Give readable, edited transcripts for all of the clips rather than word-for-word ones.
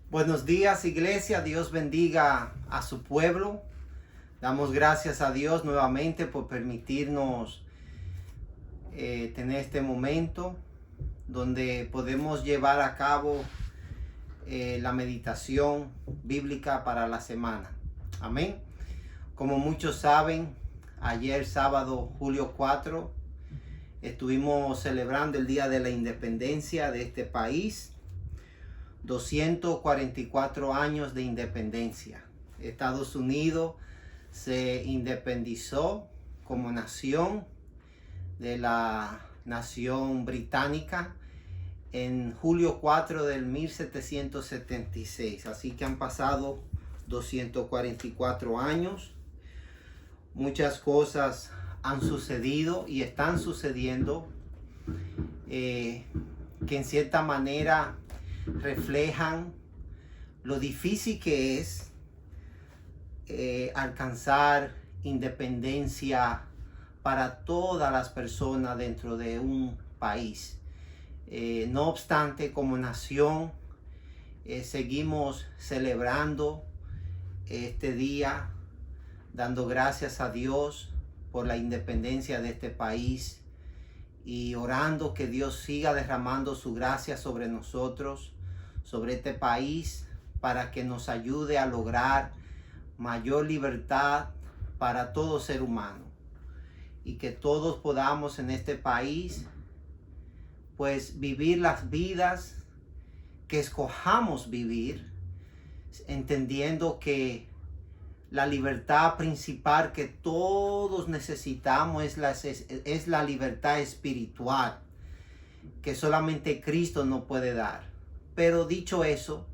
Buenos días, iglesia. Dios bendiga a su pueblo. Damos gracias a Dios nuevamente por permitirnos tener este momento donde podemos llevar a cabo la meditación bíblica para la semana. Amén. Como muchos saben, ayer sábado, julio 4, estuvimos celebrando el Día de la Independencia de este país. 244 años de independencia. Estados Unidos se independizó como nación de la nación británica en julio 4 del 1776. Así que han pasado 244 años. Muchas cosas han sucedido y están sucediendo que en cierta manera reflejan lo difícil que es alcanzar independencia para todas las personas dentro de un país. No obstante, como nación, seguimos celebrando este día, dando gracias a Dios por la independencia de este país y orando que Dios siga derramando su gracia sobre nosotros, sobre este país, para que nos ayude a lograr mayor libertad para todo ser humano y que todos podamos en este país pues vivir las vidas que escojamos vivir, entendiendo que la libertad principal que todos necesitamos es la libertad espiritual que solamente Cristo nos puede dar. Pero dicho eso,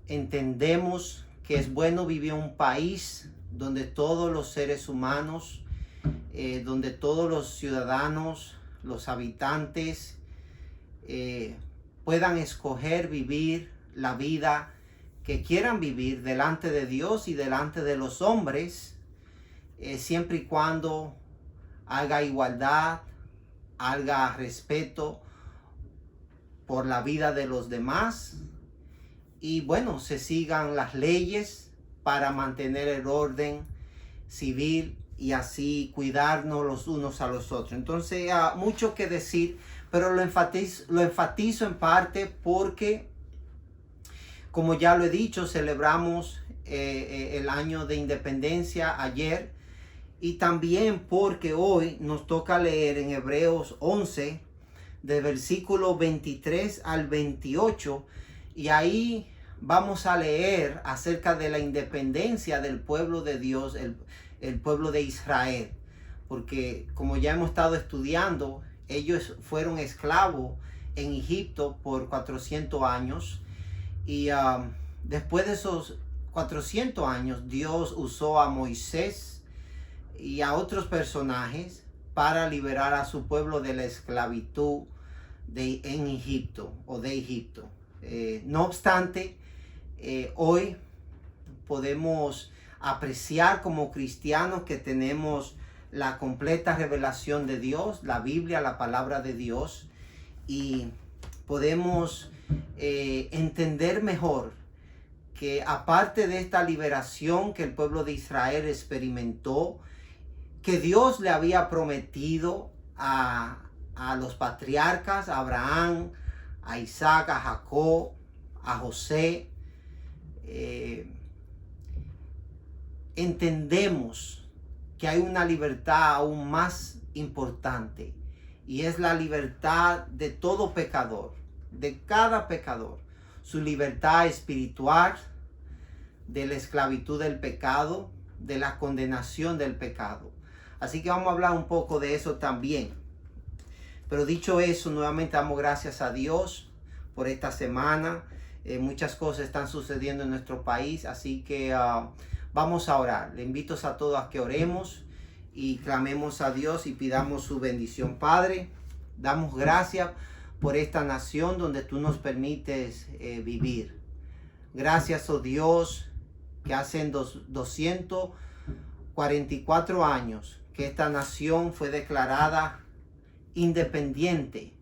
entendemos que es bueno vivir en un país donde todos los seres humanos, donde todos los ciudadanos, los habitantes, puedan escoger vivir la vida que quieran vivir delante de Dios y delante de los hombres, siempre y cuando haga igualdad, haga respeto por la vida de los demás y bueno, se sigan las leyes para mantener el orden civil y así cuidarnos los unos a los otros. Entonces, mucho que decir, pero lo enfatizo en parte porque, como ya lo he dicho, celebramos el año de independencia ayer y también porque hoy nos toca leer en Hebreos 11, de versículo 23 al 28, y ahí vamos a leer acerca de la independencia del pueblo de Dios, el pueblo de Israel, porque como ya hemos estado estudiando, ellos fueron esclavos en Egipto por 400 años, y después de esos 400 años, Dios usó a Moisés y a otros personajes para liberar a su pueblo de la esclavitud en Egipto o de Egipto. No obstante, hoy podemos apreciar como cristianos que tenemos la completa revelación de Dios, la Biblia, la palabra de Dios, y podemos entender mejor que aparte de esta liberación que el pueblo de Israel experimentó, que Dios le había prometido a los patriarcas, a Abraham, a Isaac, a Jacob, a José, entendemos que hay una libertad aún más importante y es la libertad de todo pecador, de cada pecador, su libertad espiritual, de la esclavitud del pecado, de la condenación del pecado. Así que vamos a hablar un poco de eso también. Pero dicho eso, nuevamente damos gracias a Dios por esta semana. Muchas cosas están sucediendo en nuestro país, así que vamos a orar. Le invito a todos a que oremos y clamemos a Dios y pidamos su bendición. Padre, damos gracias por esta nación donde tú nos permites vivir. Gracias, oh Dios, que hace 244 años que esta nación fue declarada independiente.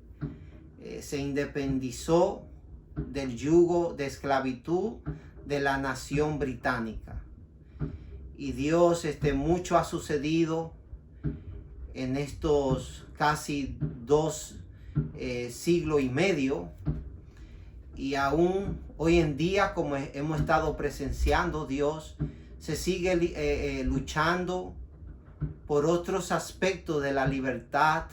Se independizó del yugo de esclavitud de la nación británica. Y Dios, mucho ha sucedido en estos casi 2 siglos y medio. Y aún hoy en día, como hemos estado presenciando, Dios se sigue luchando por otros aspectos de la libertad,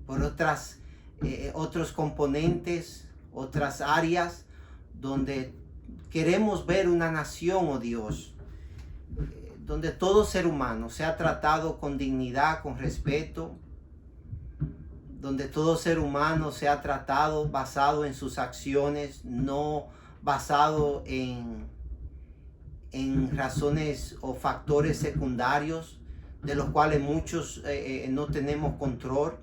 por otros componentes, otras áreas donde queremos ver una nación, oh Dios, donde todo ser humano sea tratado con dignidad, con respeto, donde todo ser humano sea tratado basado en sus acciones, no basado en razones o factores secundarios de los cuales muchos no tenemos control.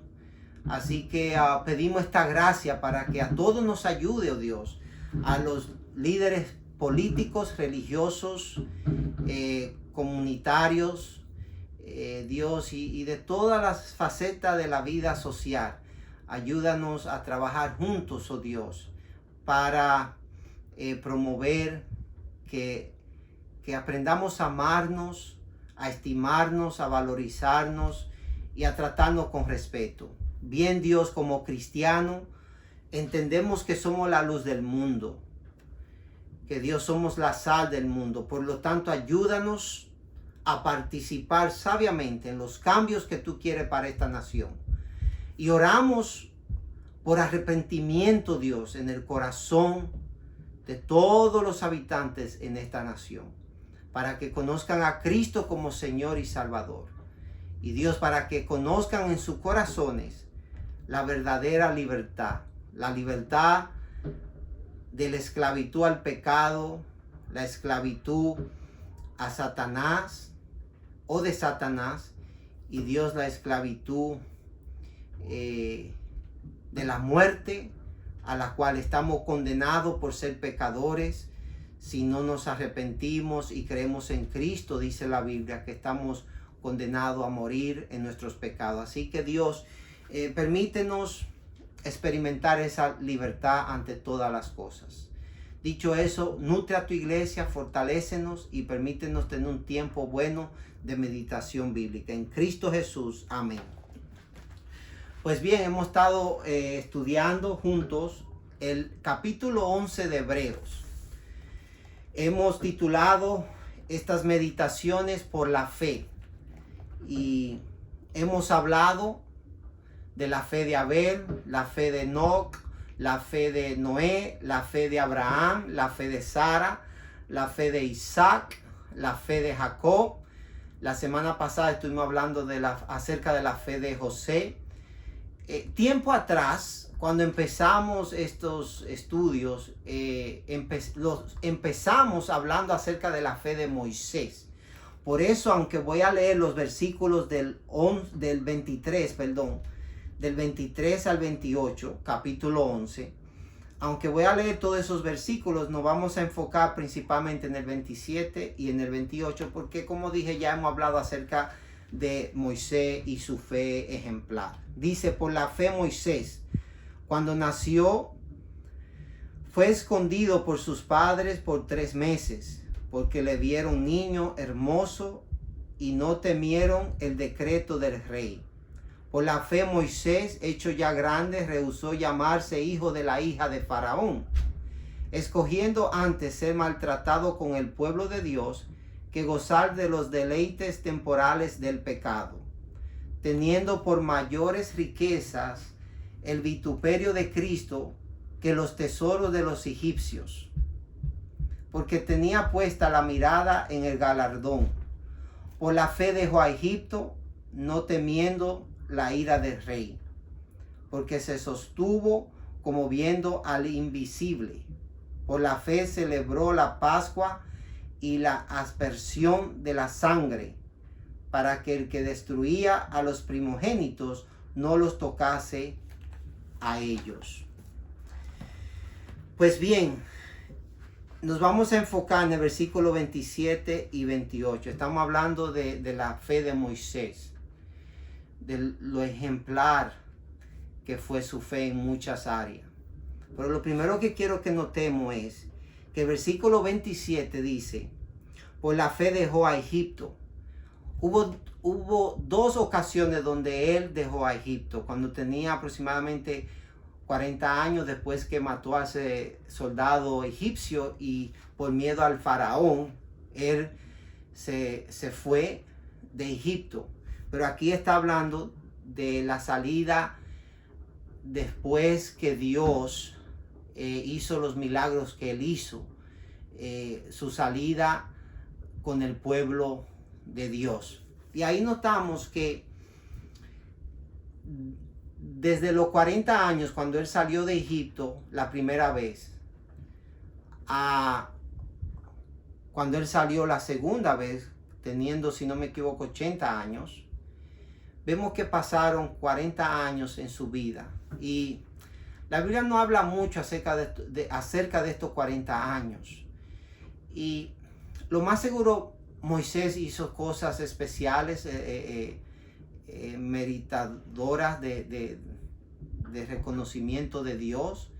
Así que pedimos esta gracia para que a todos nos ayude, oh Dios, a los líderes políticos, religiosos, comunitarios, Dios, y de todas las facetas de la vida social. Ayúdanos a trabajar juntos, oh Dios, para promover que aprendamos a amarnos, a estimarnos, a valorizarnos y a tratarnos con respeto. Bien, Dios, como cristiano, entendemos que somos la luz del mundo, que Dios somos la sal del mundo. Por lo tanto, ayúdanos a participar sabiamente en los cambios que tú quieres para esta nación. Y oramos por arrepentimiento, Dios, en el corazón de todos los habitantes en esta nación, para que conozcan a Cristo como Señor y Salvador. Y Dios, para que conozcan en sus corazones la verdadera libertad, la libertad de la esclavitud al pecado, la esclavitud a Satanás o de Satanás, y Dios, la esclavitud de la muerte, a la cual estamos condenados por ser pecadores. Si no nos arrepentimos y creemos en Cristo, dice la Biblia, que estamos condenados a morir en nuestros pecados. Así que Dios, permítenos experimentar esa libertad ante todas las cosas. Dicho eso, nutre a tu iglesia, fortalécenos y permítenos tener un tiempo bueno de meditación bíblica. En Cristo Jesús. Amén. Pues bien, hemos estado estudiando juntos el capítulo 11 de Hebreos. Hemos titulado estas meditaciones por la fe. Y hemos hablado de la fe de Abel, la fe de Enoc, la fe de Noé, la fe de Abraham, la fe de Sara, la fe de Isaac, la fe de Jacob. La semana pasada estuvimos hablando acerca de la fe de José. Tiempo atrás, cuando empezamos estos estudios, empezamos hablando acerca de la fe de Moisés. Por eso, aunque voy a leer los versículos del 23 al 28, capítulo 11, aunque voy a leer todos esos versículos, nos vamos a enfocar principalmente en el 27 y en el 28, porque como dije, ya hemos hablado acerca de Moisés y su fe ejemplar. Dice: por la fe Moisés, cuando nació, fue escondido por sus padres por 3 meses, porque le vieron niño hermoso y no temieron el decreto del rey. Por la fe Moisés, hecho ya grande, rehusó llamarse hijo de la hija de Faraón, escogiendo antes ser maltratado con el pueblo de Dios que gozar de los deleites temporales del pecado, teniendo por mayores riquezas el vituperio de Cristo que los tesoros de los egipcios, porque tenía puesta la mirada en el galardón. Por la fe dejó a Egipto, no temiendo la ira del rey, porque se sostuvo como viendo al invisible. Por la fe celebró la Pascua y la aspersión de la sangre, para que el que destruía a los primogénitos no los tocase a ellos. Pues bien, nos vamos a enfocar en el versículo 27 y 28. Estamos hablando de la fe de Moisés, de lo ejemplar que fue su fe en muchas áreas. Pero lo primero que quiero que notemos es que el versículo 27 dice, por la fe dejó a Egipto. Hubo dos ocasiones donde él dejó a Egipto, cuando tenía aproximadamente 40 años después que mató a ese soldado egipcio y por miedo al faraón, él se fue de Egipto. Pero aquí está hablando de la salida después que Dios hizo los milagros que él hizo, su salida con el pueblo de Dios. Y ahí notamos que desde los 40 años, cuando él salió de Egipto la primera vez, a cuando él salió la segunda vez, teniendo, si no me equivoco, 80 años, vemos que pasaron 40 años en su vida. Y la Biblia no habla mucho acerca de estos 40 años. Y lo más seguro, Moisés hizo cosas especiales, meritadoras de reconocimiento de Dios.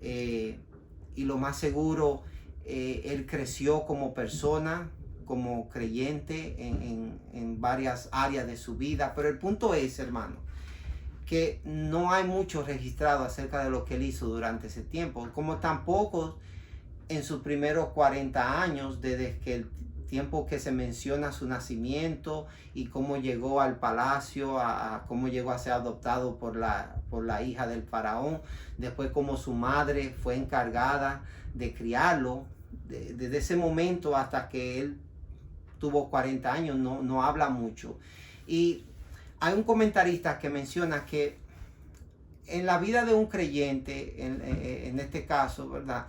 Y lo más seguro, él creció como persona, como creyente en varias áreas de su vida. Pero el punto es, hermano, que no hay mucho registrado acerca de lo que él hizo durante ese tiempo, como tampoco en sus primeros 40 años, desde que el tiempo que se menciona su nacimiento y cómo llegó al palacio, a cómo llegó a ser adoptado por la hija del faraón, después cómo su madre fue encargada de criarlo, desde ese momento hasta que él tuvo 40 años, no habla mucho. Y hay un comentarista que menciona que en la vida de un creyente, en este caso, ¿verdad?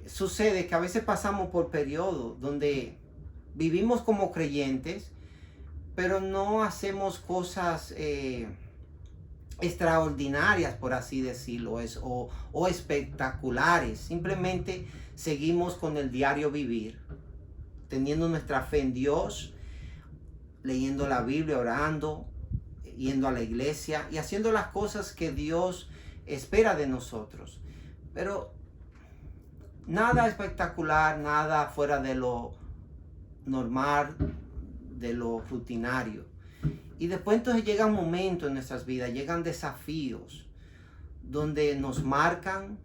Sucede que a veces pasamos por periodos donde vivimos como creyentes, pero no hacemos cosas extraordinarias, por así decirlo, o espectaculares. Simplemente seguimos con el diario vivir, teniendo nuestra fe en Dios, leyendo la Biblia, orando, yendo a la iglesia y haciendo las cosas que Dios espera de nosotros. Pero nada espectacular, nada fuera de lo normal, de lo rutinario. Y después entonces llegan momentos en nuestras vidas, llegan desafíos donde nos marcan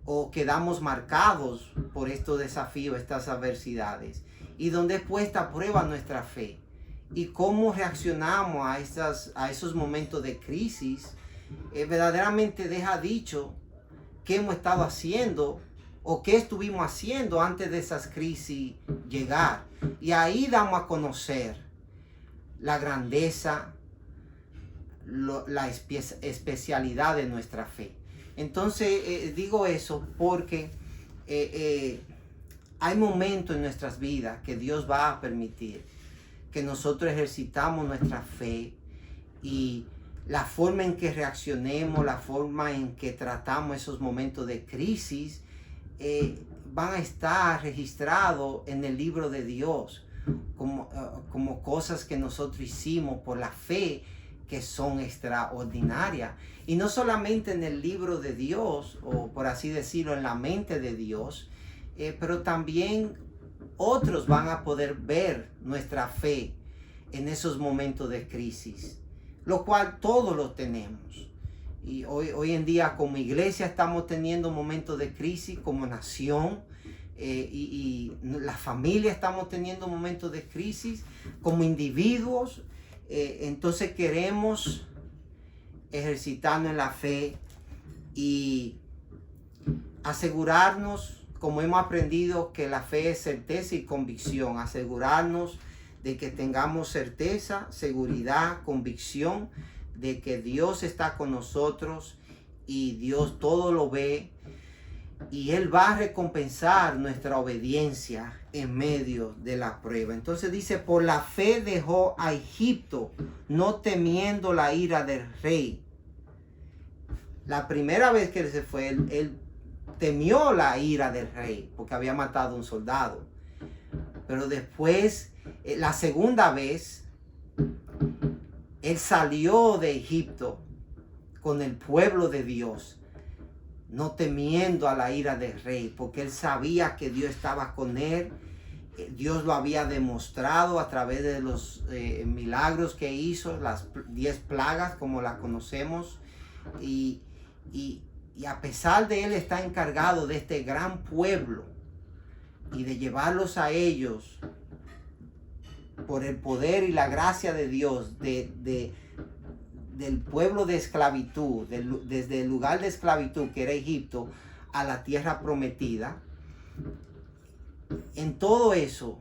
o quedamos marcados por estos desafíos, estas adversidades, y donde es puesta a prueba nuestra fe. Y cómo reaccionamos a esos momentos de crisis, verdaderamente deja dicho qué hemos estado haciendo o qué estuvimos haciendo antes de esas crisis llegar. Y ahí damos a conocer la grandeza, la especialidad de nuestra fe. Entonces digo eso porque hay momentos en nuestras vidas que Dios va a permitir que nosotros ejercitamos nuestra fe, y la forma en que reaccionemos, la forma en que tratamos esos momentos de crisis van a estar registrados en el libro de Dios como cosas que nosotros hicimos por la fe, que son extraordinarias. Y no solamente en el libro de Dios, o por así decirlo, en la mente de Dios, pero también otros van a poder ver nuestra fe en esos momentos de crisis, lo cual todos lo tenemos. Y hoy en día como iglesia estamos teniendo momentos de crisis, como nación, y la familia estamos teniendo momentos de crisis, como individuos. Entonces queremos ejercitarnos en la fe y asegurarnos, como hemos aprendido, que la fe es certeza y convicción. Asegurarnos de que tengamos certeza, seguridad, convicción de que Dios está con nosotros y Dios todo lo ve, y Él va a recompensar nuestra obediencia en medio de la prueba. Entonces dice, por la fe dejó a Egipto, no temiendo la ira del rey. La primera vez que él se fue, él temió la ira del rey porque había matado a un soldado. Pero después, la segunda vez, él salió de Egipto con el pueblo de Dios, no temiendo a la ira del rey, porque él sabía que Dios estaba con él. Dios lo había demostrado a través de los milagros que hizo, las 10 plagas como las conocemos, y a pesar de él estar encargado de este gran pueblo y de llevarlos a ellos por el poder y la gracia de Dios, del pueblo de esclavitud, desde el lugar de esclavitud que era Egipto, a la tierra prometida. En todo eso,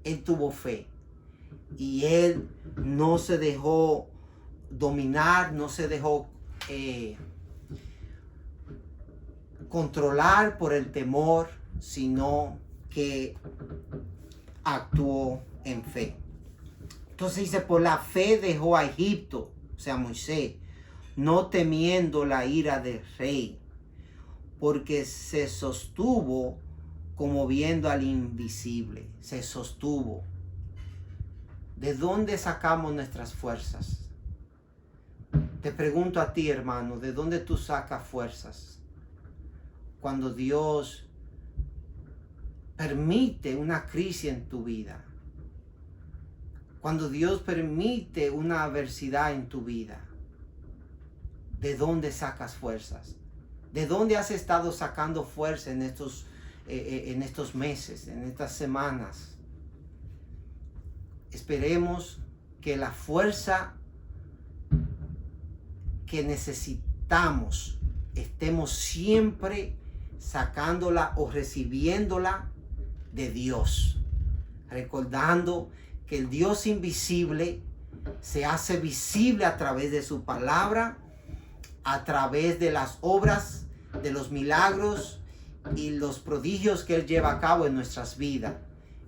él tuvo fe y él no se dejó dominar, no se dejó controlar por el temor, sino que actuó en fe. Entonces dice, por la fe dejó a Egipto, o sea, Moisés, no temiendo la ira del rey, porque se sostuvo como viendo al invisible. Se sostuvo. ¿De dónde sacamos nuestras fuerzas? Te pregunto a ti, hermano, ¿de dónde tú sacas fuerzas? Cuando Dios permite una crisis en tu vida. Cuando Dios permite una adversidad en tu vida. ¿De dónde sacas fuerzas? ¿De dónde has estado sacando fuerza en estos meses, en estas semanas? Esperemos que la fuerza que necesitamos estemos siempre sacándola o recibiéndola de Dios, recordando que el Dios invisible se hace visible a través de su palabra, a través de las obras, de los milagros y los prodigios que Él lleva a cabo en nuestras vidas.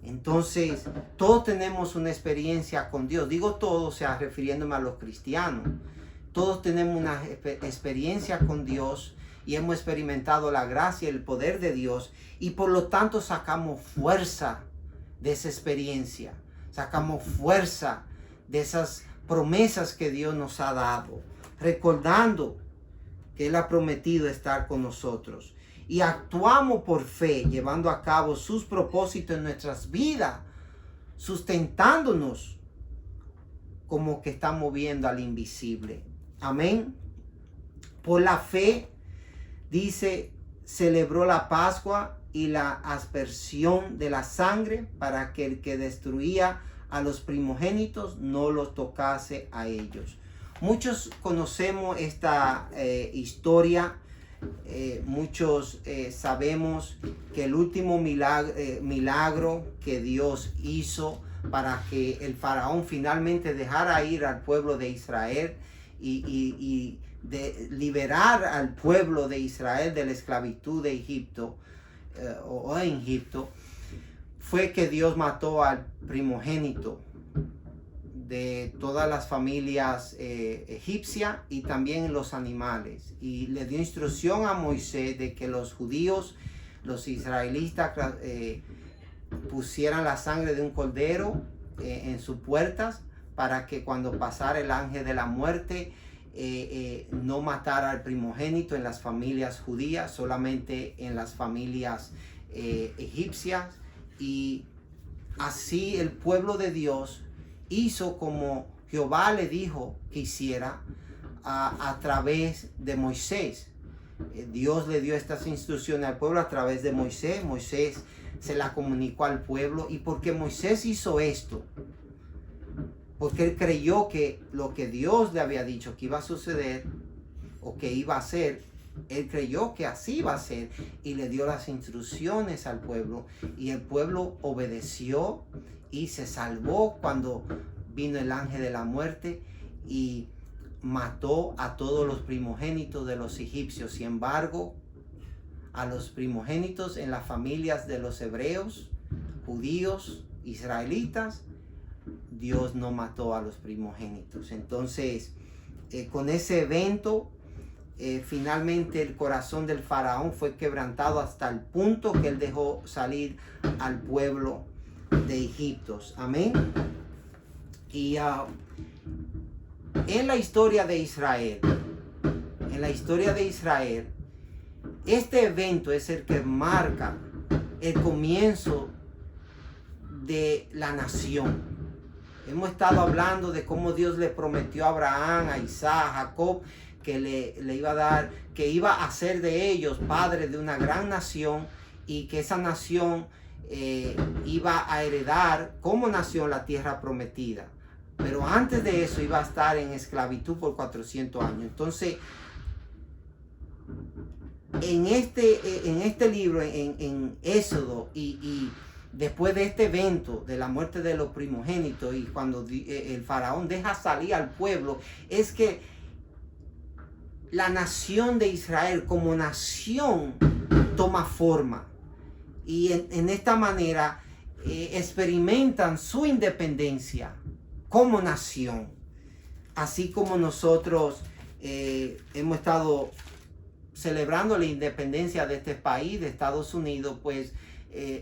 Entonces, todos tenemos una experiencia con Dios. Digo todos, o sea, refiriéndome a los cristianos. Todos tenemos una experiencia con Dios y hemos experimentado la gracia y el poder de Dios, y por lo tanto sacamos fuerza de esa experiencia. Sacamos fuerza de esas promesas que Dios nos ha dado, recordando que Él ha prometido estar con nosotros. Y actuamos por fe, llevando a cabo sus propósitos en nuestras vidas, sustentándonos como que estamos viendo al invisible. Amén. Por la fe, dice, celebró la Pascua y la aspersión de la sangre para que el que destruía a los primogénitos no los tocase a ellos. Muchos conocemos esta historia. Muchos sabemos que el último milagro que Dios hizo para que el faraón finalmente dejara ir al pueblo de Israel y de liberar al pueblo de Israel de la esclavitud de Egipto o en Egipto, fue que Dios mató al primogénito de todas las familias egipcias y también los animales, y le dio instrucción a Moisés de que los judíos, los israelitas, pusieran la sangre de un cordero en sus puertas, para que cuando pasara el ángel de la muerte no matara al primogénito en las familias judías, solamente en las familias egipcias. Y así el pueblo de Dios hizo como Jehová le dijo que hiciera a través de Moisés. Dios le dio estas instrucciones al pueblo a través de Moisés. Moisés se la comunicó al pueblo, y porque Moisés hizo esto, porque él creyó que lo que Dios le había dicho que iba a suceder o que iba a hacer, él creyó que así iba a ser, y le dio las instrucciones al pueblo, y el pueblo obedeció y se salvó cuando vino el ángel de la muerte y mató a todos los primogénitos de los egipcios. Sin embargo, a los primogénitos en las familias de los hebreos, judíos, israelitas, Dios no mató a los primogénitos. Entonces, con ese evento, finalmente el corazón del faraón fue quebrantado hasta el punto que él dejó salir al pueblo de Egipto. Amén. Y en la historia de Israel, este evento es el que marca el comienzo de la nación. Hemos estado hablando de cómo Dios le prometió a Abraham, a Isaac, a Jacob, que le iba a dar, que iba a hacer de ellos padres de una gran nación, y que esa nación iba a heredar como nación la tierra prometida. Pero antes de eso iba a estar en esclavitud por 400 años. Entonces, en este libro, en Éxodo, y después de este evento de la muerte de los primogénitos, y cuando el faraón deja salir al pueblo, es que la nación de Israel como nación toma forma. Y en esta manera experimentan su independencia como nación. Así como nosotros hemos estado celebrando la independencia de este país, de Estados Unidos, pues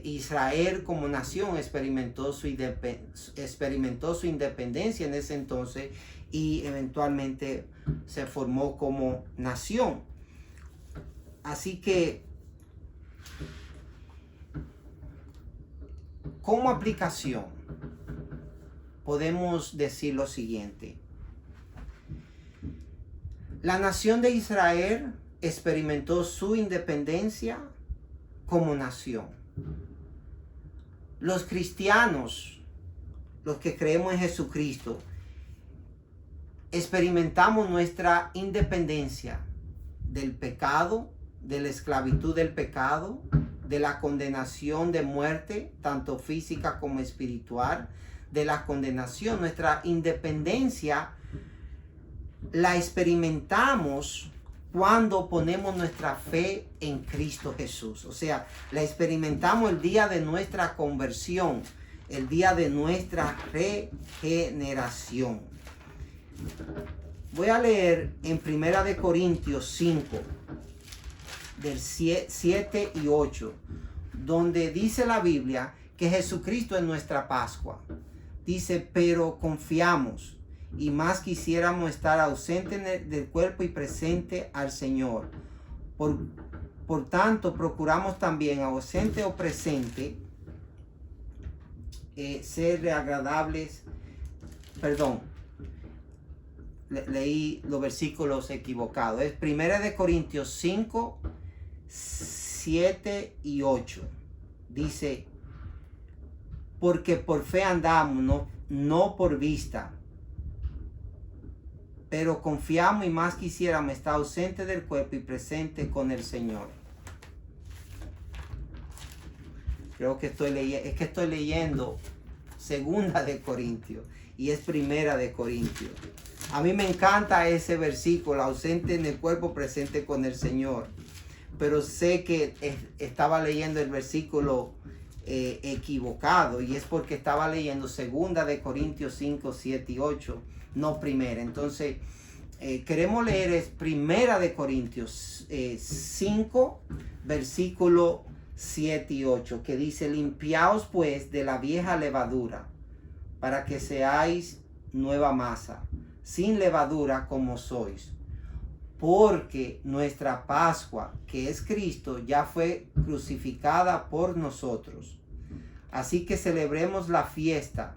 Israel como nación experimentó su independencia en ese entonces, y eventualmente se formó como nación. Así que, como aplicación, podemos decir lo siguiente: la nación de Israel experimentó su independencia como nación. Los cristianos, los que creemos en Jesucristo, experimentamos nuestra independencia del pecado, de la esclavitud del pecado, de la condenación de muerte, tanto física como espiritual, de la condenación. Nuestra independencia la experimentamos cuando ponemos nuestra fe en Cristo Jesús. O sea, la experimentamos el día de nuestra conversión, el día de nuestra regeneración. Voy a leer en 1 Corintios 5, del 7 y 8, donde dice la Biblia que Jesucristo es nuestra Pascua. Dice: pero confiamos, y más quisiéramos estar ausentes del cuerpo y presente al Señor. Por tanto, procuramos también, ausente o presente, ser agradables. Perdón, leí los versículos equivocados. Es 1 Corintios 5, 7 y 8. Dice: porque por fe andamos, no por vista. Pero confiamos, y más quisiéramos estar ausente del cuerpo y presente con el Señor. Creo que estoy leyendo 2 de Corintios, y es 1 de Corintios. A mí me encanta ese versículo: ausente en el cuerpo, presente con el Señor. Pero sé que estaba leyendo el versículo equivocado, y es porque estaba leyendo 2 de Corintios 5, 7 y 8, no primera. Entonces, queremos leer es 1 de Corintios 5, versículo 7 y 8, que dice: limpiaos pues de la vieja levadura, para que seáis nueva masa, sin levadura como sois. Porque nuestra Pascua, que es Cristo, ya fue crucificada por nosotros. Así que celebremos la fiesta,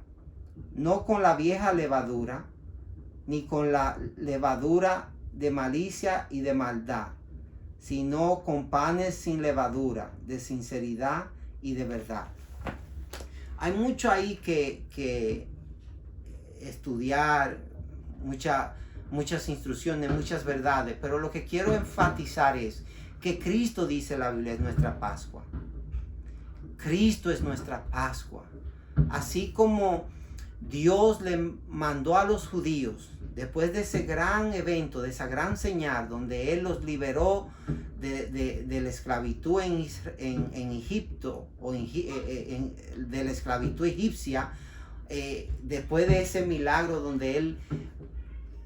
no con la vieja levadura, ni con la levadura de malicia y de maldad, sino con panes sin levadura, de sinceridad y de verdad. Hay mucho ahí que estudiar, muchas instrucciones, muchas verdades, pero lo que quiero enfatizar es que Cristo, dice la Biblia, es nuestra Pascua. Cristo es nuestra Pascua. Así como Dios le mandó a los judíos, después de ese gran evento, de esa gran señal, donde Él los liberó de la esclavitud en Egipto, o de la esclavitud egipcia, después de ese milagro donde Él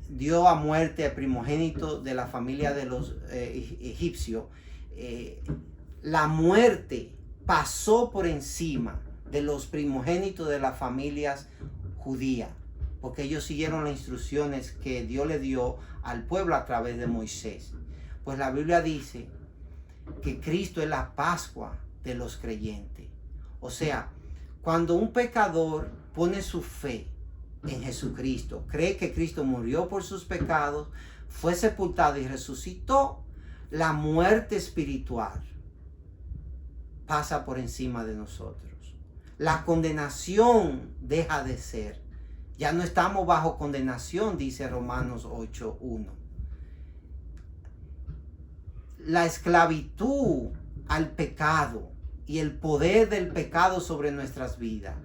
dio a muerte al primogénito de la familia de los egipcios, la muerte pasó por encima de los primogénitos de las familias judías. porque ellos siguieron las instrucciones que Dios le dio al pueblo a través de Moisés. Pues la Biblia dice que Cristo es la Pascua de los creyentes. O sea, cuando un pecador pone su fe en Jesucristo, cree que Cristo murió por sus pecados, fue sepultado y resucitó, la muerte espiritual pasa por encima de nosotros. La condenación deja de ser. Ya no estamos bajo condenación, dice Romanos 8:1. La esclavitud al pecado y el poder del pecado sobre nuestras vidas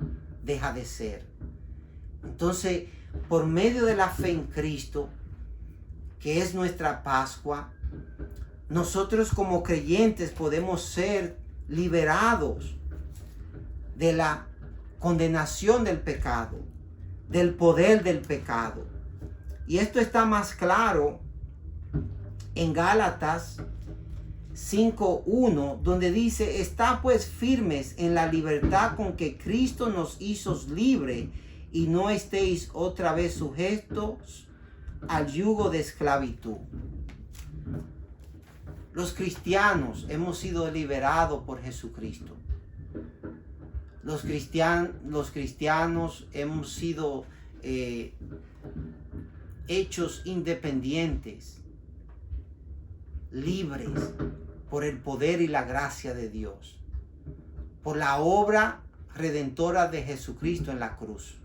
deja de ser. Entonces, por medio de la fe en Cristo, que es nuestra Pascua, nosotros como creyentes podemos ser liberados de la condenación del pecado, del poder del pecado. Y esto está más claro en Gálatas 5:1, donde dice: está pues firmes en la libertad con que Cristo nos hizo libres, y no estéis otra vez sujetos al yugo de esclavitud. Los cristianos hemos sido liberados por Jesucristo. Los cristianos hemos sido hechos independientes, libres por el poder y la gracia de Dios, por la obra redentora de Jesucristo en la cruz.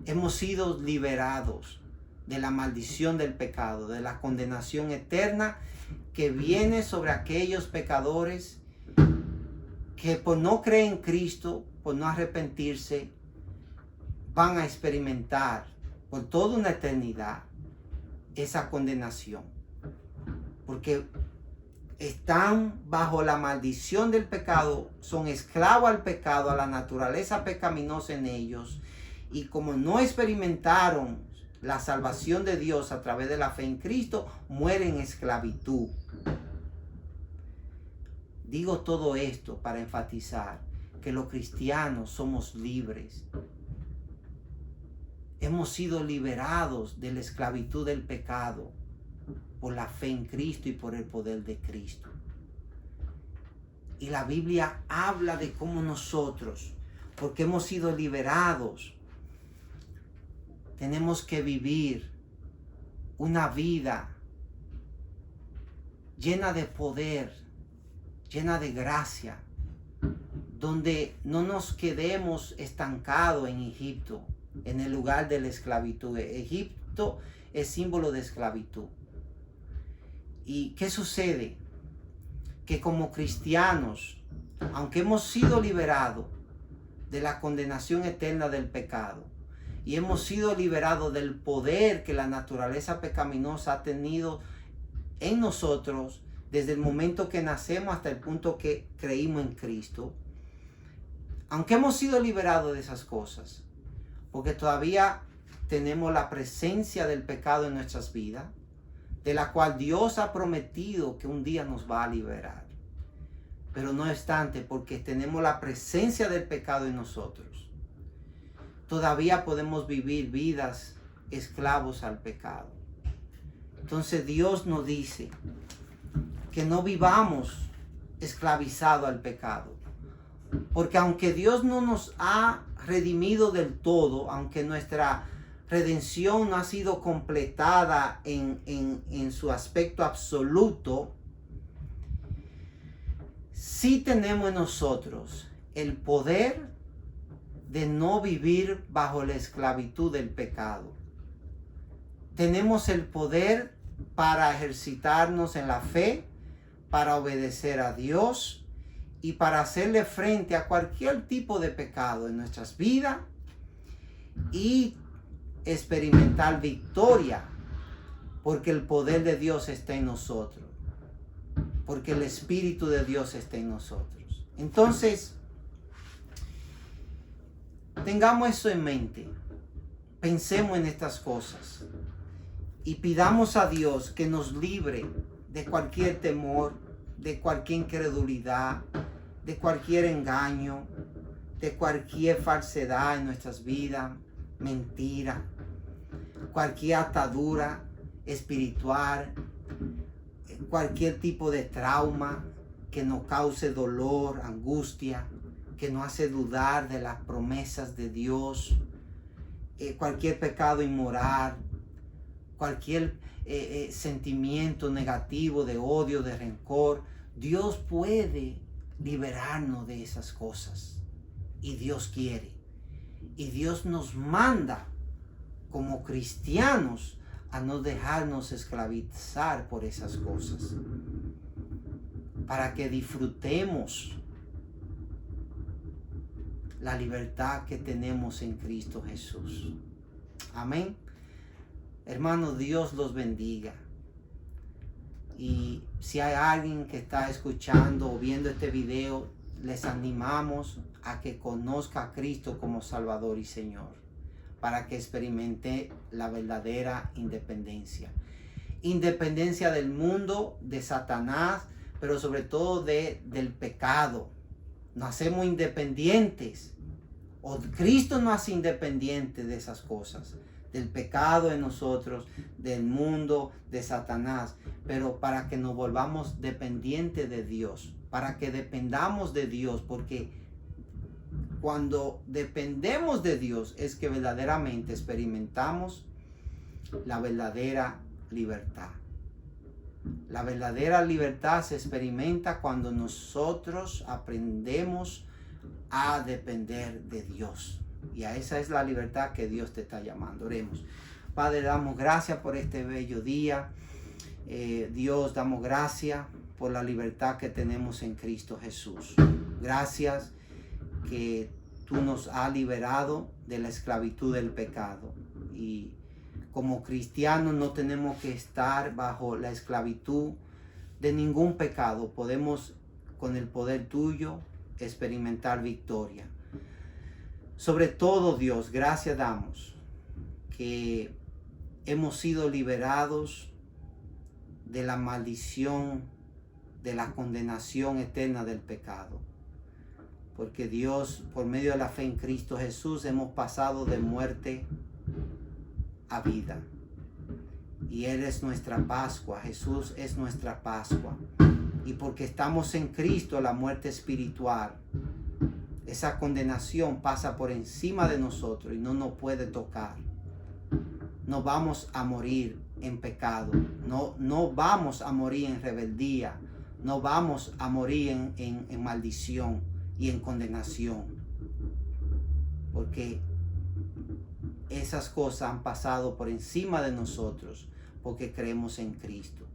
Hemos sido liberados de la maldición del pecado, de la condenación eterna que viene sobre aquellos pecadores que por no creer en Cristo, por no arrepentirse, van a experimentar por toda una eternidad esa condenación. Porque están bajo la maldición del pecado, son esclavos al pecado, a la naturaleza pecaminosa en ellos. Y como no experimentaron la salvación de Dios a través de la fe en Cristo, mueren en esclavitud. Digo todo esto para enfatizar que los cristianos somos libres. Hemos sido liberados de la esclavitud del pecado por la fe en Cristo y por el poder de Cristo. Y la Biblia habla de cómo nosotros, porque hemos sido liberados, tenemos que vivir una vida llena de poder, llena de gracia, donde no nos quedemos estancados en Egipto, en el lugar de la esclavitud. Egipto es símbolo de esclavitud. ¿Y qué sucede? Que como cristianos, aunque hemos sido liberados de la condenación eterna del pecado, y hemos sido liberados del poder que la naturaleza pecaminosa ha tenido en nosotros desde el momento que nacemos hasta el punto que creímos en Cristo, aunque hemos sido liberados de esas cosas, porque todavía tenemos la presencia del pecado en nuestras vidas, de la cual Dios ha prometido que un día nos va a liberar. Pero no obstante, porque tenemos la presencia del pecado en nosotros, todavía podemos vivir vidas esclavos al pecado. Entonces Dios nos dice que no vivamos esclavizados al pecado. Porque aunque Dios no nos ha redimido del todo, aunque nuestra redención no ha sido completada en su aspecto absoluto, sí tenemos en nosotros el poder de no vivir bajo la esclavitud del pecado. Tenemos el poder para ejercitarnos en la fe, para obedecer a Dios y para hacerle frente a cualquier tipo de pecado en nuestras vidas y experimentar victoria, porque el poder de Dios está en nosotros, porque el Espíritu de Dios está en nosotros. Entonces, tengamos eso en mente, pensemos en estas cosas y pidamos a Dios que nos libre de cualquier temor, de cualquier incredulidad, de cualquier engaño, de cualquier falsedad en nuestras vidas, mentira, cualquier atadura espiritual, cualquier tipo de trauma que nos cause dolor, angustia, que nos hace dudar de las promesas de Dios, cualquier pecado inmoral, cualquier sentimiento negativo de odio, de rencor. Dios puede liberarnos de esas cosas y Dios quiere. Y Dios nos manda como cristianos a no dejarnos esclavizar por esas cosas, para que disfrutemos la libertad que tenemos en Cristo Jesús. Amén. Hermanos, Dios los bendiga. Y si hay alguien que está escuchando o viendo este video, les animamos a que conozca a Cristo como Salvador y Señor, para que experimente la verdadera independencia. Independencia del mundo, de Satanás, pero sobre todo del pecado. Nos hacemos independientes, o Cristo nos hace independientes de esas cosas, del pecado en nosotros, del mundo, de Satanás, pero para que nos volvamos dependientes de Dios, para que dependamos de Dios, porque cuando dependemos de Dios es que verdaderamente experimentamos la verdadera libertad. La verdadera libertad se experimenta cuando nosotros aprendemos a depender de Dios. Y a esa es la libertad que Dios te está llamando. Oremos. Padre, damos gracias por este bello día. Dios, damos gracias por la libertad que tenemos en Cristo Jesús. Gracias que tú nos has liberado de la esclavitud del pecado. Y como cristianos no tenemos que estar bajo la esclavitud de ningún pecado. Podemos, con el poder tuyo, experimentar victoria. Sobre todo, Dios, gracias damos que hemos sido liberados de la maldición, de la condenación eterna del pecado. Porque Dios, por medio de la fe en Cristo Jesús, hemos pasado de muerte a vida. Y Él es nuestra Pascua, Jesús es nuestra Pascua. Y porque estamos en Cristo, la muerte espiritual, esa condenación pasa por encima de nosotros y no nos puede tocar. No vamos a morir en pecado, no vamos a morir en rebeldía, no vamos a morir en maldición y en condenación, porque esas cosas han pasado por encima de nosotros porque creemos en Cristo.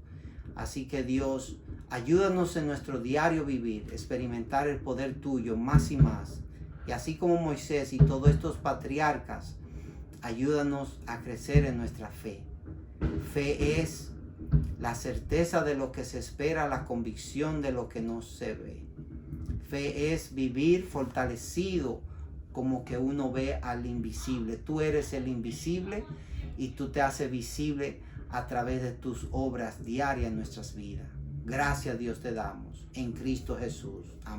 Así que Dios, ayúdanos en nuestro diario vivir, experimentar el poder tuyo más y más. Y así como Moisés y todos estos patriarcas, ayúdanos a crecer en nuestra fe. Fe es la certeza de lo que se espera, la convicción de lo que no se ve. Fe es vivir fortalecido como que uno ve al invisible. Tú eres el invisible y tú te haces visible a través de tus obras diarias en nuestras vidas. Gracias, Dios, te damos en Cristo Jesús. Amén.